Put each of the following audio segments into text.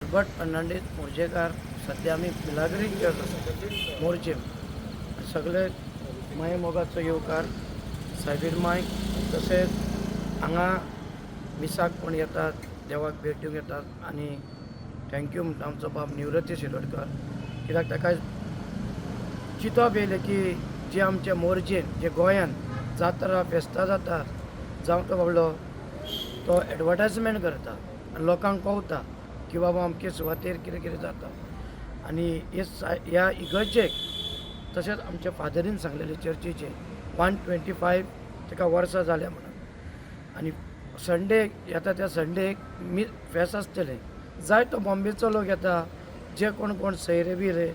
सुबट फर्नांडीस मोर्जेकार सध्या आमी मिलाग्रीन चर्च आसा मोर्जे सगळे माय मोगाचो येवकार सायबीर माय तशेंच हांगा मिसाक पण येतात देवाक भेट दिवंक येतात आनी थँक्यू म्हणटा आमचो बाब निवृत्ती शिरोडकर कित्याक ताका चिंतप येयलें की जे आमचे मोर्जेन जे गोंयान जात्रा फेस्तां जातात जावं तो बाबडो तो एडवर्टायजमेंट करता आनी लोकांक कळटा की बाबा अमके सुवातेर कितें कितें जाता आनी ह्या इगर्जेक तशेंच आमच्या फादरीन सांगलेले चर्चीचे 125 ताका वर्सां जाल्या म्हणून आनी संडेक येता त्या संडेक फेस्त आसतलें जाय तो बॉम्बेचो लोक येता जे कोण सैरे बिरे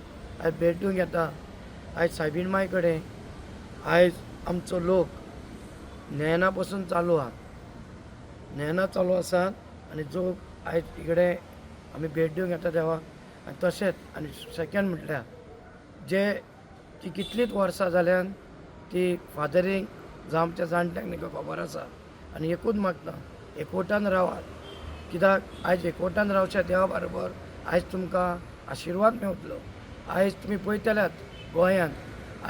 आयज भेट दिवंक येता आयज सायबीण माय कडेन आयज आमचो लोक नयना पासून चालू आहा नयना चालू आसात आनी जो आयज इकडे आमी भेट दिवंक येता देवाक आनी तशेंच आनी सेकंड म्हटल्यार जे ती कितलींच वर्सां जाल्यान ती फादरींक जावं आमच्या जाणट्यांक न्ही खबर आसा आनी एकूच मागता एकवटान रावात कित्याक आयज एकवटान रावच्या देवा बरोबर आयज तुमकां आशिर्वाद मेवतलो आयज तुमी पळयतल्यात गोंयांत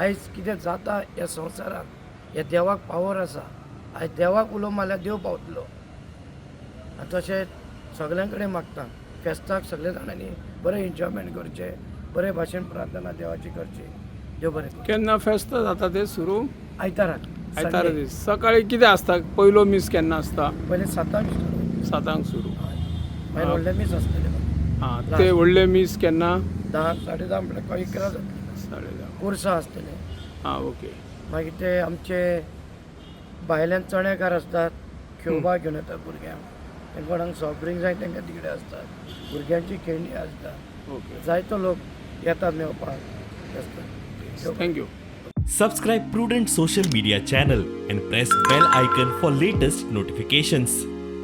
आयज कितें जाता ह्या संवसारान ह्या देवाक पावर आसा आयज देवाक उलो मारल्यार देव पावतलो आनी तशेंच सगळ्यां कडेन मागता फेस्ताक सगळे जाणांनी बरें एन्जॉयमेंट करचें बरे भाशेन प्रार्थना देवाची करची देव बरें करूं. केन्ना फेस्त जाता ते सुरू आयताराक आयतारा दीस सकाळी कितें आसता पयलो मीस केन्ना आसता पयलीं 7 7 सुरू मागीर व्हडले मीस आसतले हां ते व्हडले मीस केन्ना 10 10:30 म्हटल्यार 11 जातले 10:30 कुर्सां आसतले हां ओके मागीर ते आमचे भायल्यान चणेकार आसतात खेळोवपाक घेवन येतात भुरग्यांक तांकां कोणाक सॉफ्ट ड्रिंक जाय तांकां तिकडे आसतात भुरग्यांची खेळणी आसता ओके जायतो लोक येतात मेवपाक आसता. Thank you. Subscribe Prudent social media channel and press bell icon for latest notifications.